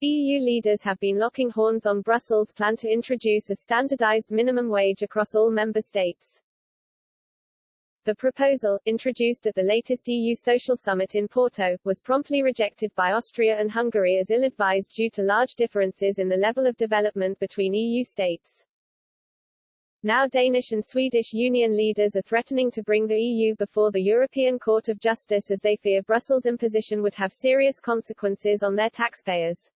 EU leaders have been locking horns on Brussels' plan to introduce a standardized minimum wage across all member states. The proposal, introduced at the latest EU Social Summit in Porto, was promptly rejected by Austria and Hungary as ill-advised due to large differences in the level of development between EU states. Now Danish and Swedish union leaders are threatening to bring the EU before the European Court of Justice as they fear Brussels' imposition would have serious consequences on their taxpayers.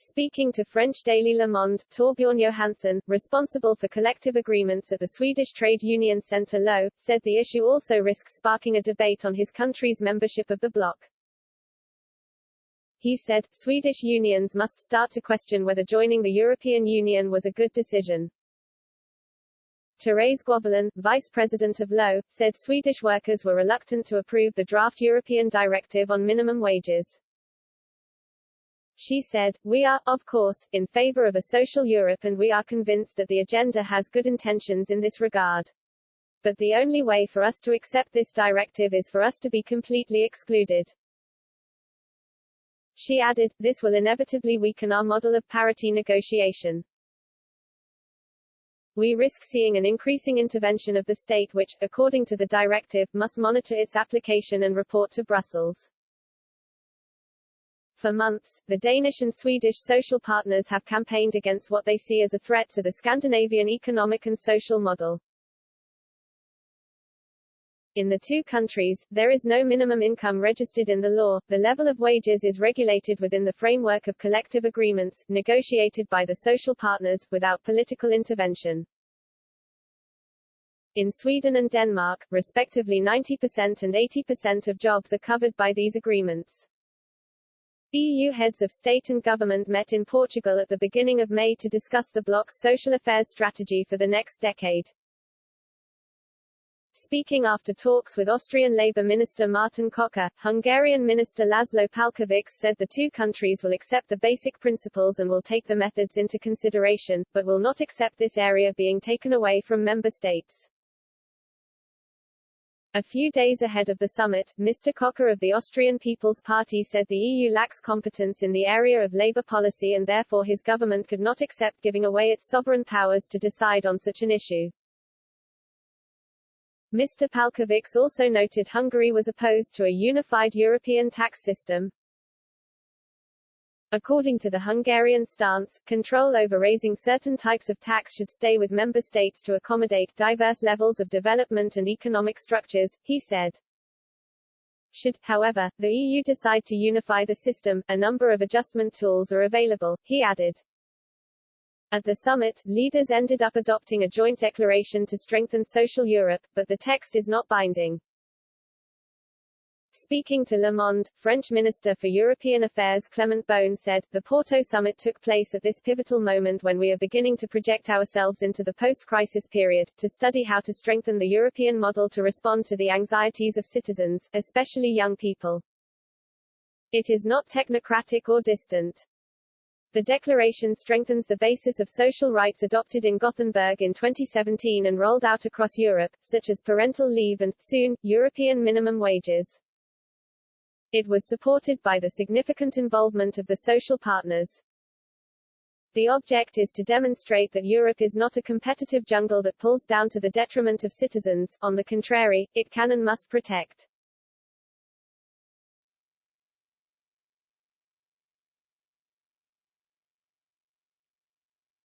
Speaking to French daily Le Monde, Torbjørn Johansen, responsible for collective agreements at the Swedish trade union centre LO, said the issue also risks sparking a debate on his country's membership of the bloc. He said, Swedish unions must start to question whether joining the European Union was a good decision. Therese Gauvalan, vice president of LO, said Swedish workers were reluctant to approve the draft European directive on minimum wages. She said, "We are, of course, in favor of a social Europe and we are convinced that the agenda has good intentions in this regard. But the only way for us to accept this directive is for us to be completely excluded." She added, "This will inevitably weaken our model of parity negotiation. We risk seeing an increasing intervention of the state which, according to the directive, must monitor its application and report to Brussels." For months, the Danish and Swedish social partners have campaigned against what they see as a threat to the Scandinavian economic and social model. In the two countries, there is no minimum income registered in the law. The level of wages is regulated within the framework of collective agreements, negotiated by the social partners, without political intervention. In Sweden and Denmark, respectively 90% and 80% of jobs are covered by these agreements. EU heads of state and government met in Portugal at the beginning of May to discuss the bloc's social affairs strategy for the next decade. Speaking after talks with Austrian Labour Minister Martin Kocher, Hungarian Minister Laszlo Palkovics said the two countries will accept the basic principles and will take the methods into consideration, but will not accept this area being taken away from member states. A few days ahead of the summit, Mr. Kocher of the Austrian People's Party said the EU lacks competence in the area of labour policy and therefore his government could not accept giving away its sovereign powers to decide on such an issue. Mr. Palkovics also noted Hungary was opposed to a unified European tax system. According to the Hungarian stance, control over raising certain types of tax should stay with member states to accommodate diverse levels of development and economic structures, he said. Should, however, the EU decide to unify the system, a number of adjustment tools are available, he added. At the summit, leaders ended up adopting a joint declaration to strengthen social Europe, but the text is not binding. Speaking to Le Monde, French Minister for European Affairs Clement Beaune said, "The Porto summit took place at this pivotal moment when we are beginning to project ourselves into the post-crisis period, to study how to strengthen the European model to respond to the anxieties of citizens, especially young people. It is not technocratic or distant." The declaration strengthens the basis of social rights adopted in Gothenburg in 2017 and rolled out across Europe, such as parental leave and, soon, European minimum wages. It was supported by the significant involvement of the social partners. The object is to demonstrate that Europe is not a competitive jungle that pulls down to the detriment of citizens, on the contrary, it can and must protect.